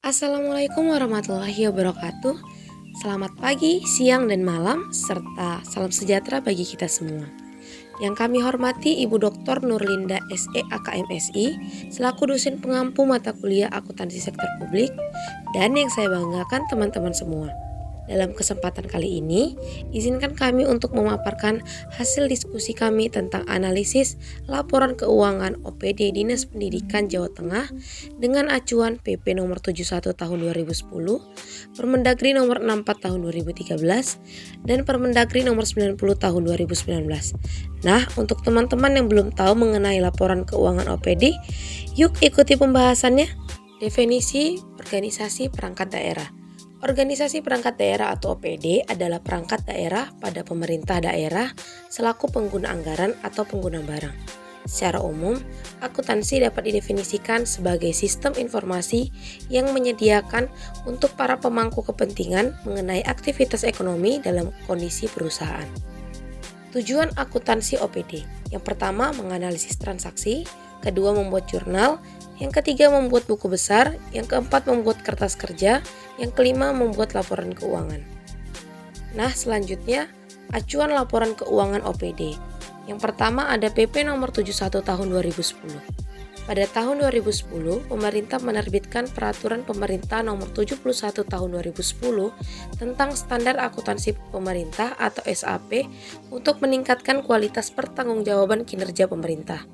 Assalamualaikum warahmatullahi wabarakatuh. Selamat pagi, siang, dan malam, serta salam sejahtera bagi kita semua. Yang kami hormati Ibu Dr. Nurlinda SE AKMSI selaku dosen pengampu mata kuliah akuntansi sektor publik, dan yang saya banggakan teman-teman semua. Dalam kesempatan kali ini, izinkan kami untuk memaparkan hasil diskusi kami tentang analisis laporan keuangan OPD Dinas Pendidikan Jawa Tengah dengan acuan PP nomor 71 tahun 2010, Permendagri nomor 64 tahun 2013, dan Permendagri nomor 90 tahun 2019. Nah, untuk teman-teman yang belum tahu mengenai laporan keuangan OPD, yuk ikuti pembahasannya. Definisi organisasi perangkat daerah. Organisasi perangkat daerah atau OPD adalah perangkat daerah pada pemerintah daerah selaku pengguna anggaran atau pengguna barang. Secara umum, akuntansi dapat didefinisikan sebagai sistem informasi yang menyediakan untuk para pemangku kepentingan mengenai aktivitas ekonomi dalam kondisi perusahaan. Tujuan akuntansi OPD: yang pertama, menganalisis transaksi; kedua, membuat jurnal; yang ketiga, membuat buku besar; yang keempat, membuat kertas kerja; yang kelima, membuat laporan keuangan. Nah, selanjutnya, acuan laporan keuangan OPD. Yang pertama ada PP nomor 71 tahun 2010. Pada tahun 2010, pemerintah menerbitkan Peraturan Pemerintah nomor 71 tahun 2010 tentang Standar Akuntansi Pemerintah atau SAP untuk meningkatkan kualitas pertanggungjawaban kinerja pemerintah.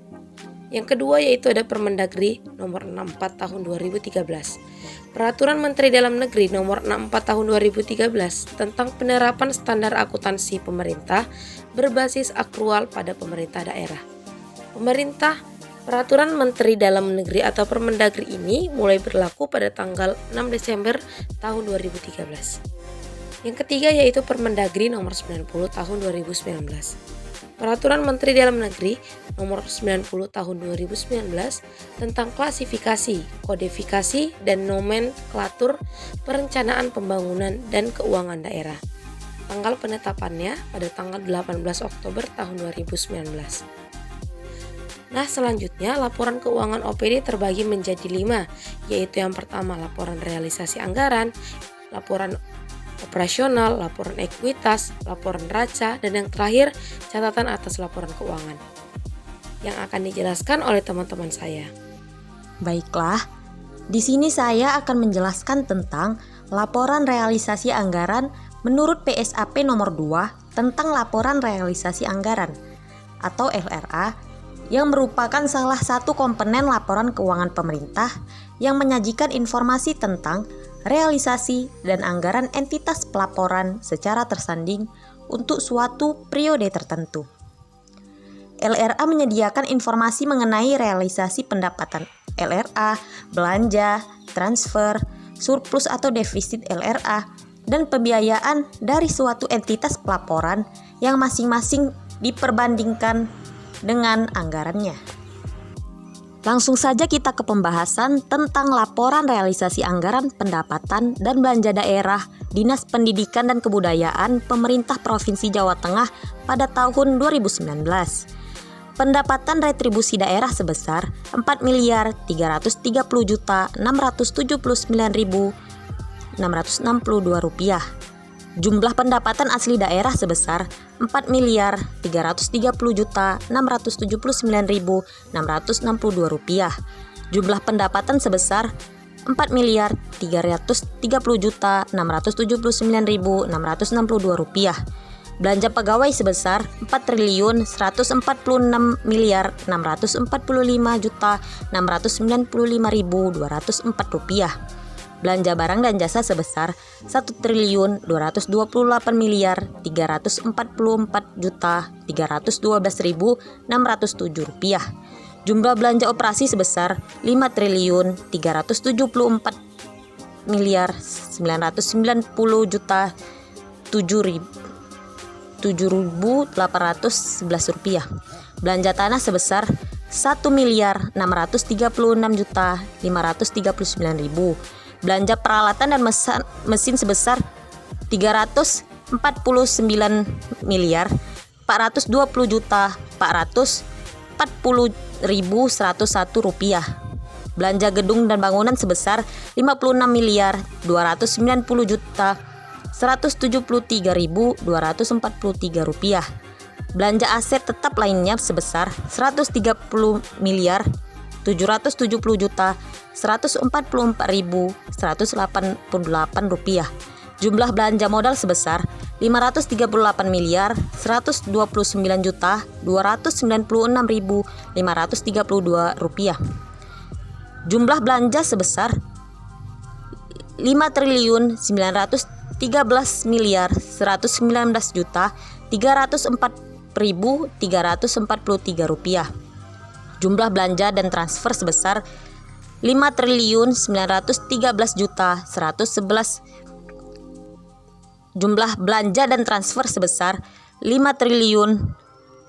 Yang kedua yaitu ada Permendagri nomor 64 tahun 2013. Peraturan Menteri Dalam Negeri nomor 64 tahun 2013 tentang penerapan standar akuntansi pemerintah berbasis akrual pada pemerintah daerah. Peraturan Menteri Dalam Negeri atau Permendagri ini mulai berlaku pada tanggal 6 Desember tahun 2013. Yang ketiga yaitu Permendagri nomor 90 tahun 2019. Peraturan Menteri Dalam Negeri nomor 90 tahun 2019 tentang klasifikasi, kodifikasi, dan nomenklatur perencanaan pembangunan dan keuangan daerah. Tanggal penetapannya pada tanggal 18 Oktober tahun 2019. Nah, selanjutnya laporan keuangan OPD terbagi menjadi 5, yaitu yang pertama laporan realisasi anggaran, laporan operasional, laporan ekuitas, laporan neraca, dan yang terakhir catatan atas laporan keuangan yang akan dijelaskan oleh teman-teman saya. Baiklah, di sini saya akan menjelaskan tentang laporan realisasi anggaran menurut PSAP nomor 2 tentang laporan realisasi anggaran atau LRA yang merupakan salah satu komponen laporan keuangan pemerintah yang menyajikan informasi tentang realisasi dan anggaran entitas pelaporan secara tersanding untuk suatu periode tertentu. LRA menyediakan informasi mengenai realisasi pendapatan LRA, belanja, transfer, surplus atau defisit LRA, dan pembiayaan dari suatu entitas pelaporan yang masing-masing diperbandingkan dengan anggarannya. Langsung saja kita ke pembahasan tentang laporan realisasi anggaran pendapatan dan belanja daerah Dinas Pendidikan dan Kebudayaan Pemerintah Provinsi Jawa Tengah pada tahun 2019. Pendapatan retribusi daerah sebesar Rp4.339.662. Jumlah pendapatan asli daerah sebesar Rp4.379.662. Jumlah pendapatan sebesar Rp4.330.679.662. Belanja pegawai sebesar Rp4.145.645.695.204. Belanja barang dan jasa sebesar Rp1.288.344.312.607. Jumlah belanja operasi sebesar Rp5.390.7.811. Belanja tanah sebesar Rp1.636.539.000. Belanja peralatan dan mesin sebesar Rp349.420.440.101. belanja gedung dan bangunan sebesar 56 miliar 290 juta 173.243 rupiah. Belanja aset tetap lainnya sebesar 130 miliar 770 juta 144.188 rupiah. Jumlah belanja modal sebesar 538 miliar 129 juta 296.532 rupiah. Jumlah belanja sebesar 5 triliun 913 miliar 119 juta 304.343 rupiah. Jumlah belanja dan transfer sebesar 5 triliun 913 juta 111. Jumlah belanja dan transfer sebesar 5 triliun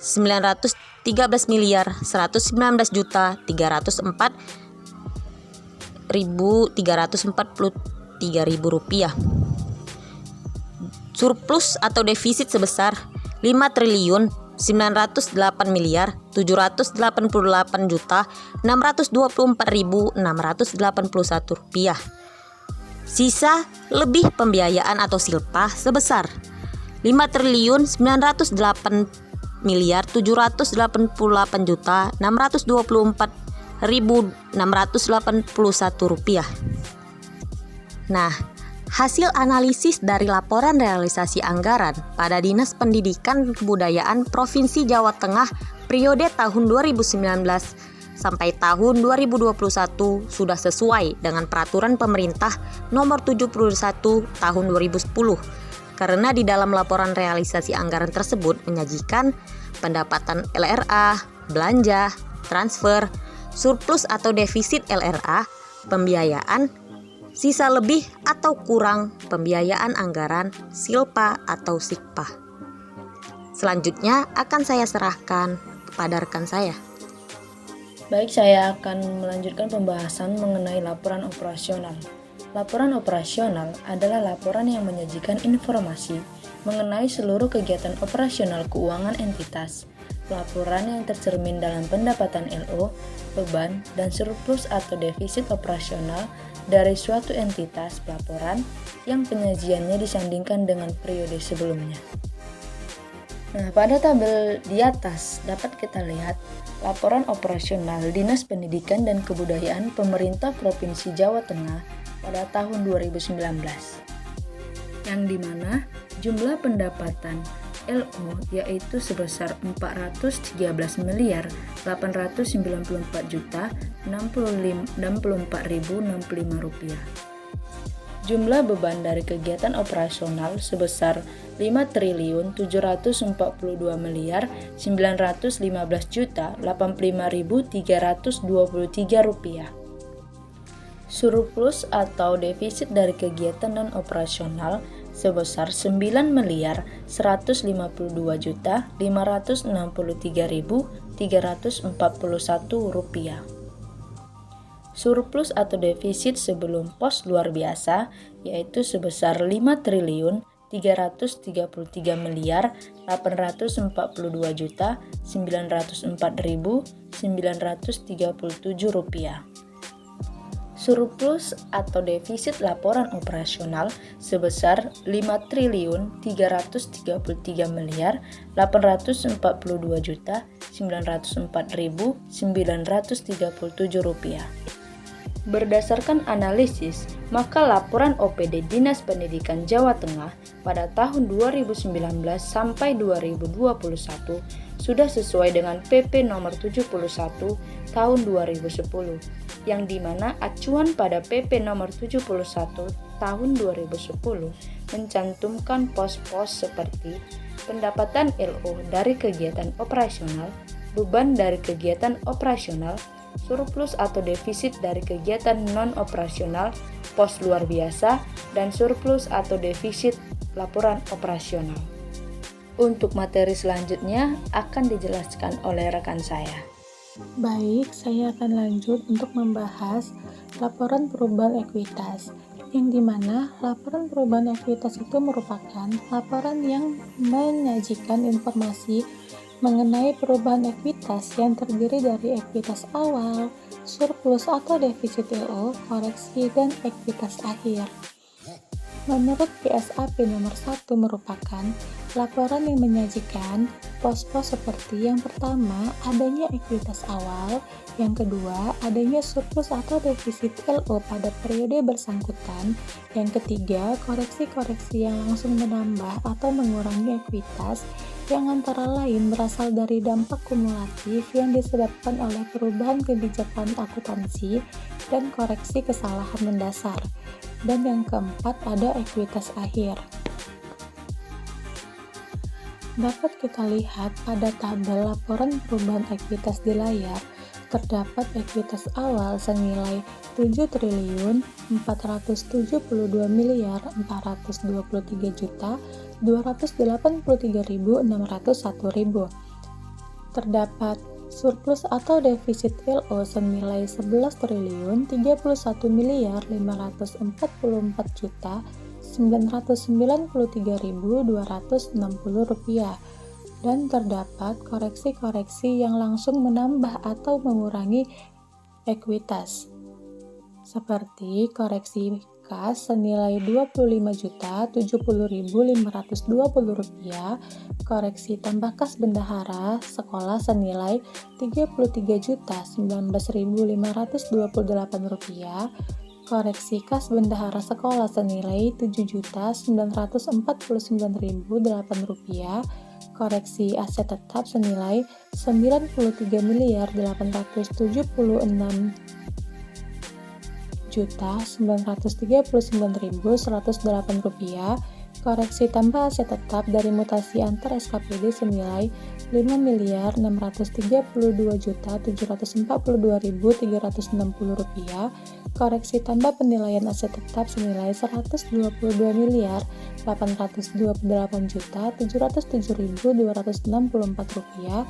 913 miliar 119 juta 304.343 rupiah. Surplus atau defisit sebesar 5 triliun 908 miliar 788 juta 624.681 rupiah. Sisa lebih pembiayaan atau silpa sebesar 5 triliun 908 miliar 788 juta 624.681 rupiah. Nah, hasil analisis dari laporan realisasi anggaran pada Dinas Pendidikan dan Kebudayaan Provinsi Jawa Tengah periode tahun 2019 sampai tahun 2021 sudah sesuai dengan peraturan pemerintah nomor 71 tahun 2010. Karena di dalam laporan realisasi anggaran tersebut menyajikan pendapatan LRA, belanja, transfer, surplus atau defisit LRA, pembiayaan, sisa lebih atau kurang pembiayaan anggaran, silpa atau sikpa. Selanjutnya akan saya serahkan kepada rekan saya. Baik, saya akan melanjutkan pembahasan mengenai laporan operasional. Laporan operasional adalah laporan yang menyajikan informasi mengenai seluruh kegiatan operasional keuangan entitas. Laporan yang tercermin dalam pendapatan LO, beban, dan surplus atau defisit operasional dari suatu entitas pelaporan yang penyajiannya disandingkan dengan periode sebelumnya. Nah, pada tabel di atas dapat kita lihat laporan operasional Dinas Pendidikan dan Kebudayaan Pemerintah Provinsi Jawa Tengah pada tahun 2019, yang dimana jumlah pendapatan LO yaitu sebesar 413 miliar 894 juta 64.065 rupiah. Jumlah beban dari kegiatan operasional sebesar 5 triliun 742 miliar 915 juta 85.323 rupiah. Surplus atau defisit dari kegiatan non operasional sebesar 9 miliar 152 juta 563.341 rupiah. Surplus atau defisit sebelum pos luar biasa yaitu sebesar 5 triliun 333 miliar 842 juta 904.937 rupiah. Surplus atau defisit laporan operasional sebesar 5 triliun 333 miliar 842 juta 904.937 rupiah. Berdasarkan analisis, maka laporan OPD Dinas Pendidikan Jawa Tengah pada tahun 2019 sampai 2021 sudah sesuai dengan PP nomor 71 tahun 2010, yang dimana acuan pada PP nomor 71 tahun 2010 mencantumkan pos-pos seperti pendapatan LO dari kegiatan operasional, beban dari kegiatan operasional, surplus atau defisit dari kegiatan non-operasional, pos luar biasa, dan surplus atau defisit laporan operasional. Untuk materi selanjutnya akan dijelaskan oleh rekan saya. Baik, saya akan lanjut untuk membahas laporan perubahan ekuitas, yang dimana laporan perubahan ekuitas itu merupakan laporan yang menyajikan informasi mengenai perubahan ekuitas yang terdiri dari ekuitas awal, surplus atau defisit LO, koreksi, dan ekuitas akhir. Menurut PSAP nomor 1 merupakan laporan yang menyajikan pos-pos seperti yang pertama, adanya ekuitas awal, yang kedua, adanya surplus atau defisit LO pada periode bersangkutan, yang ketiga, koreksi-koreksi yang langsung menambah atau mengurangi ekuitas, yang antara lain berasal dari dampak kumulatif yang disebabkan oleh perubahan kebijakan akuntansi dan koreksi kesalahan mendasar. Dan yang keempat ada ekuitas akhir. Dapat kita lihat pada tabel laporan perubahan ekuitas di layar, terdapat ekuitas awal senilai 7.472.423.283.601.000. Terdapat surplus atau defisit LO senilai 11.554.993.260 rupiah, dan terdapat koreksi-koreksi yang langsung menambah atau mengurangi ekuitas seperti koreksi kas senilai Rp25.070.520, koreksi tambah kas bendahara sekolah senilai Rp33.019.528, koreksi kas bendahara sekolah senilai Rp7.949.008, koreksi aset tetap senilai Rp93.939.108, koreksi tambah aset tetap dari mutasi antar SKPD senilai Rp5.932.742.360, koreksi tambah penilaian aset tetap senilai Rp122.828.707.264,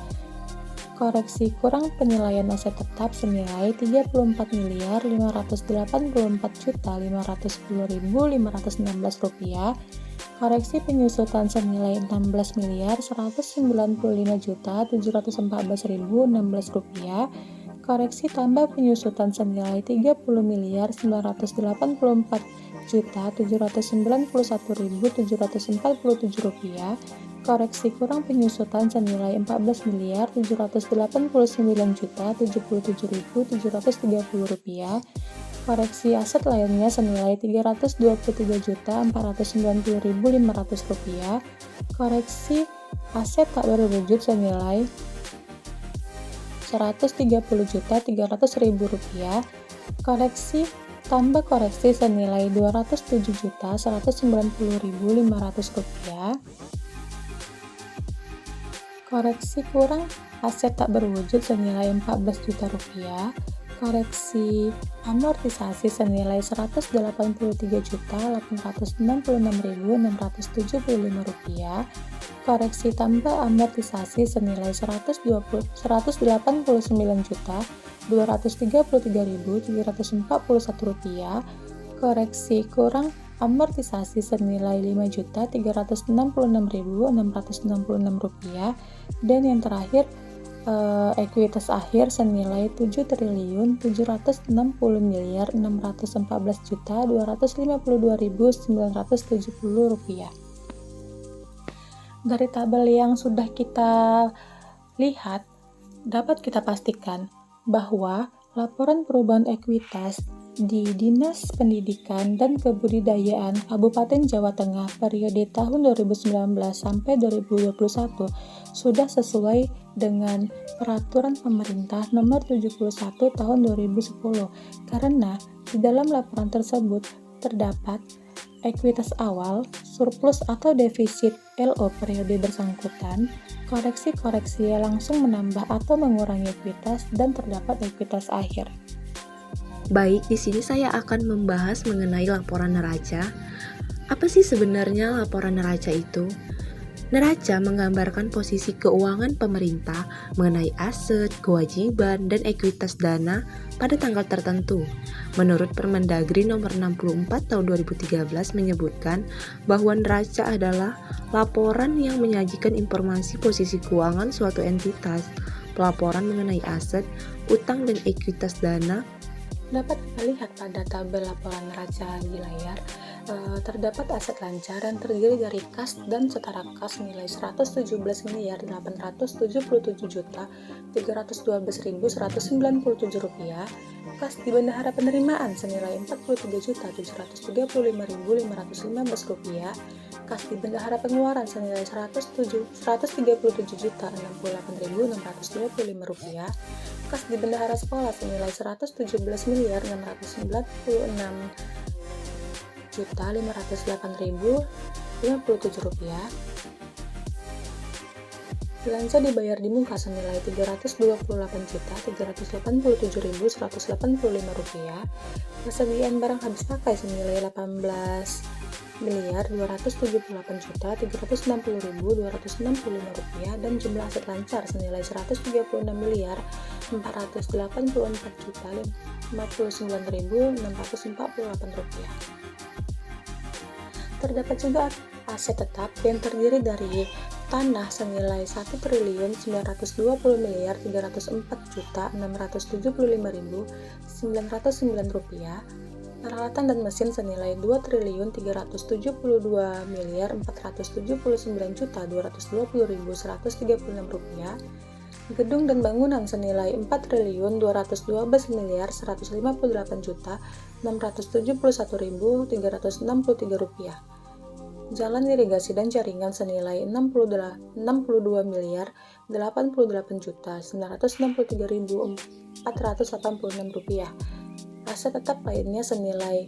koreksi kurang penilaian aset tetap senilai Rp34.584.510.516, koreksi penyusutan senilai Rp16.195.714.016, koreksi tambah penyusutan senilai Rp30.984.791.747, koreksi kurang penyusutan senilai Rp14.789.077.730, koreksi aset lainnya senilai Rp323.490.500, koreksi aset tak berwujud senilai Rp130.300.000, koreksi tambah koreksi senilai Rp207.190.500, koreksi kurang aset tak berwujud senilai Rp14 juta, koreksi amortisasi senilai Rp183.866.675, koreksi tambah amortisasi senilai Rp189.233.341, koreksi kurang amortisasi senilai Rp5.366.666, dan yang terakhir ekuitas akhir senilai Rp7.714.652.970 Dari tabel yang sudah kita lihat, dapat kita pastikan bahwa laporan perubahan ekuitas di Dinas Pendidikan dan Kebudayaan Kabupaten Jawa Tengah periode tahun 2019 sampai 2021 sudah sesuai dengan Peraturan Pemerintah Nomor 71 Tahun 2010, karena di dalam laporan tersebut terdapat ekuitas awal, surplus atau defisit LO periode bersangkutan, koreksi-koreksi yang langsung menambah atau mengurangi ekuitas, dan terdapat ekuitas akhir. Baik, di sini saya akan membahas mengenai laporan neraca. Apa sih sebenarnya laporan neraca itu? Neraca menggambarkan posisi keuangan pemerintah mengenai aset, kewajiban, dan ekuitas dana pada tanggal tertentu. Menurut Permendagri nomor 64 tahun 2013 menyebutkan bahwa neraca adalah laporan yang menyajikan informasi posisi keuangan suatu entitas. Pelaporan mengenai aset utang dan ekuitas dana. Dapat kita lihat pada tabel laporan neraca di layar, terdapat aset lancar yang terdiri dari kas dan setara kas nilai Rp117.312.197 kas di bendahara penerimaan senilai Rp43.735.515, kas di bendahara pengeluaran senilai Rp137.068.625, kas di bendahara sekolah senilai Rp117.996.508.057, belanja dibayar di muka senilai Rp328.387.185, persediaan barang habis pakai senilai Rp18.278.360.265, dan jumlah aset lancar senilai Rp136.484.059.648. Terdapat juga aset tetap yang terdiri dari tanah senilai Rp1.924.675.909, peralatan dan mesin senilai Rp2.379.229.120.136, gedung dan bangunan senilai Rp4.219.158.671.363, jalan irigasi dan jaringan senilai Rp62.983.486, aset tetap lainnya senilai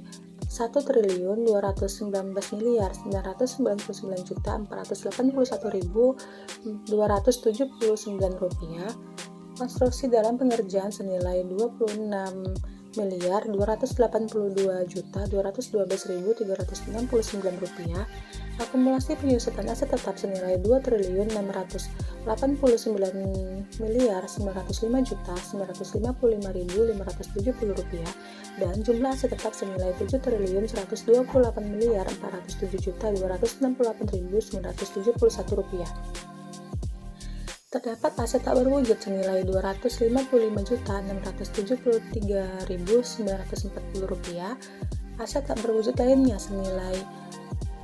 Rp1.219.999.481.279, konstruksi dalam pengerjaan senilai Rp2.6.212.212.369, akumulasi penyusutan aset tetap senilai Rp2.905.955.570, dan jumlah aset tetap senilai Rp7.128.407.268.971. Terdapat aset tak berwujud senilai Rp255.673.940, aset tak berwujud lainnya senilai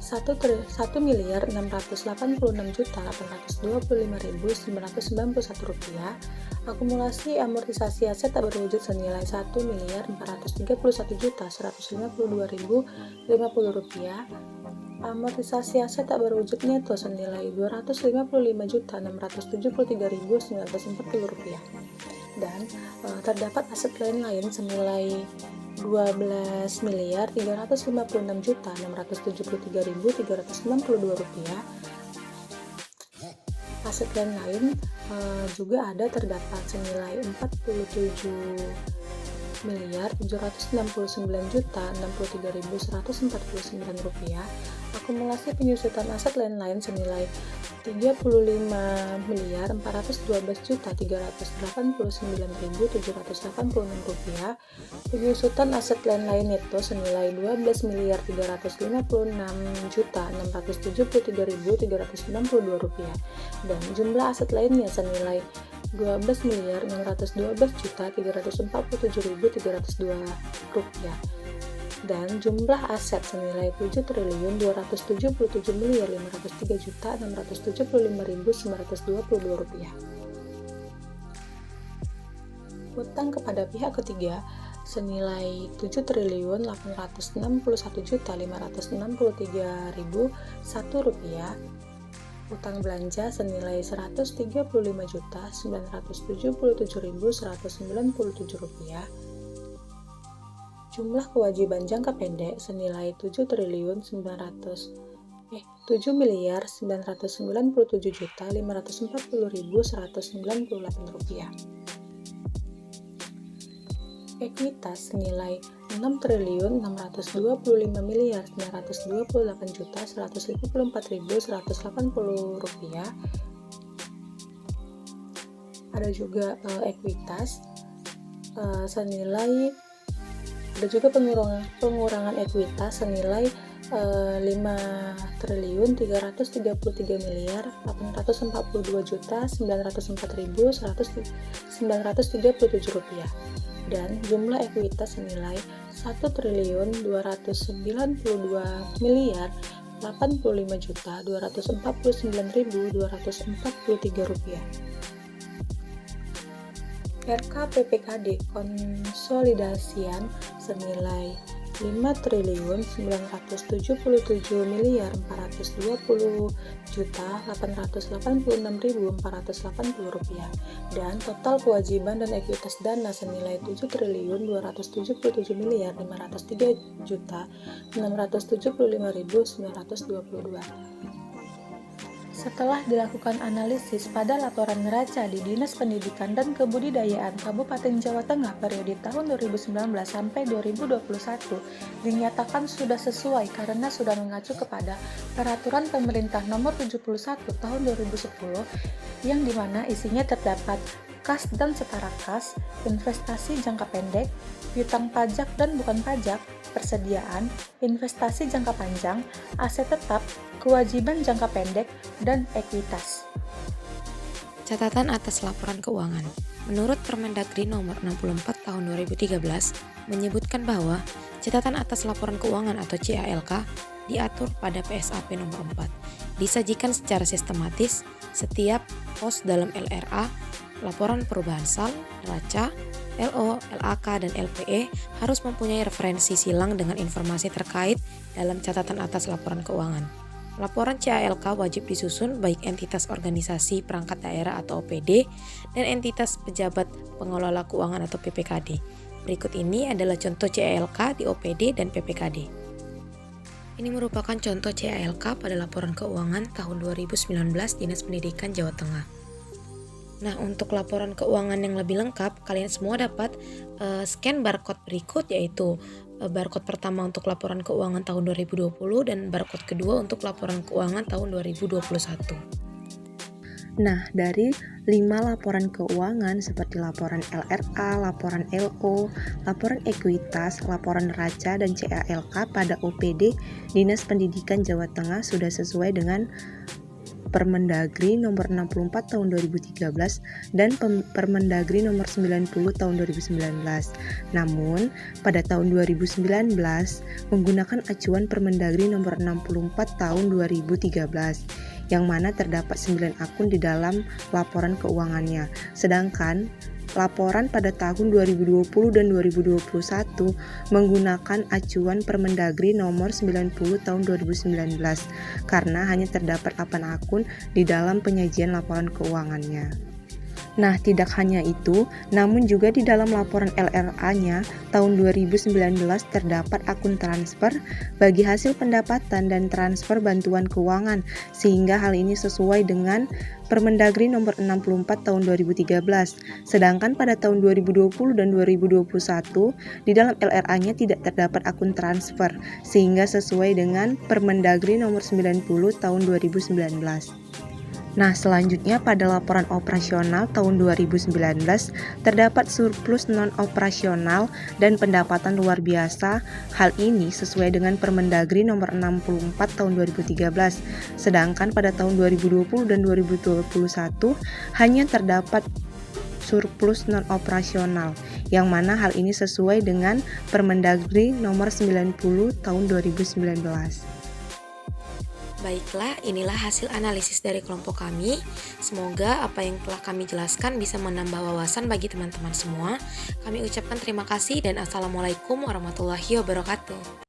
Rp1.686.825.991, akumulasi amortisasi aset tak berwujud senilai Rp1.431.152.050, amortisasi aset tak berwujud neto senilai Rp255.673.940, dan terdapat aset lain senilai Rp12.356.673.362. Aset lain juga ada terdapat senilai Rp45.769.063.149, akumulasi penyusutan aset lain senilai Rp3.412.389.786, penyusutan aset lain neto senilai Rp12.356.673.362, dan jumlah aset lainnya senilai Rp12.912.347.302, dan jumlah aset senilai Rp7.257.503.675.922. Utang kepada pihak ketiga senilai Rp7.861.563.001, utang belanja senilai Rp135.177.197, jumlah kewajiban jangka pendek senilai Rp7.997.540.198, ekuitas senilai Rp6.928.154.180. Ada juga ekuitas senilai Ada juga pengurangan ekuitas senilai 5.832.904.197 rupiah, dan jumlah ekuitas senilai 1.285.249.243 rupiah. RK PPKD konsolidasian senilai 5.949.420.886.480 rupiah, dan total kewajiban dan ekuitas dana senilai 7.273.503.675.922. Setelah dilakukan analisis pada laporan neraca di Dinas Pendidikan dan Kebudayaan Kabupaten Jawa Tengah periode tahun 2019 sampai 2021, dinyatakan sudah sesuai karena sudah mengacu kepada Peraturan Pemerintah Nomor 71 Tahun 2010, yang dimana isinya terdapat kas dan setara kas, investasi jangka pendek, piutang pajak dan bukan pajak, persediaan, investasi jangka panjang, aset tetap, kewajiban jangka pendek, dan ekuitas. Catatan atas laporan keuangan. Menurut Permendagri nomor 64 tahun 2013 menyebutkan bahwa catatan atas laporan keuangan atau CALK diatur pada PSAP nomor 4. Disajikan secara sistematis setiap pos dalam LRA, laporan perubahan SAL, neraca, LO, LAK, dan LPE harus mempunyai referensi silang dengan informasi terkait dalam catatan atas laporan keuangan. Laporan CALK wajib disusun baik entitas organisasi perangkat daerah atau OPD dan entitas pejabat pengelola keuangan atau PPKD. Berikut ini adalah contoh CALK di OPD dan PPKD. Ini merupakan contoh CALK pada laporan keuangan tahun 2019 Dinas Pendidikan Jawa Tengah. Nah, untuk laporan keuangan yang lebih lengkap, kalian semua dapat scan barcode berikut, yaitu barcode pertama untuk laporan keuangan tahun 2020 dan barcode kedua untuk laporan keuangan tahun 2021. Nah, dari 5 laporan keuangan seperti laporan LRA, laporan LO, laporan ekuitas, laporan neraca, dan CALK pada OPD Dinas Pendidikan Jawa Tengah sudah sesuai dengan Permendagri nomor 64 tahun 2013 dan Permendagri nomor 90 tahun 2019. Namun, pada tahun 2019 menggunakan acuan Permendagri nomor 64 tahun 2013 yang mana terdapat 9 akun di dalam laporan keuangannya. Sedangkan laporan pada tahun 2020 dan 2021 menggunakan acuan Permendagri nomor 90 tahun 2019 karena hanya terdapat 8 akun di dalam penyajian laporan keuangannya. Nah, tidak hanya itu, namun juga di dalam laporan LRA-nya tahun 2019 terdapat akun transfer bagi hasil pendapatan dan transfer bantuan keuangan, sehingga hal ini sesuai dengan Permendagri nomor 64 tahun 2013. Sedangkan pada tahun 2020 dan 2021 di dalam LRA-nya tidak terdapat akun transfer, sehingga sesuai dengan Permendagri nomor 90 tahun 2019. Nah, selanjutnya pada laporan operasional tahun 2019 terdapat surplus non-operasional dan pendapatan luar biasa. Hal ini sesuai dengan Permendagri nomor 64 tahun 2013. Sedangkan pada tahun 2020 dan 2021 hanya terdapat surplus non-operasional, yang mana hal ini sesuai dengan Permendagri nomor 90 tahun 2019. Baiklah, inilah hasil analisis dari kelompok kami. Semoga apa yang telah kami jelaskan bisa menambah wawasan bagi teman-teman semua. Kami ucapkan terima kasih dan Assalamualaikum warahmatullahi wabarakatuh.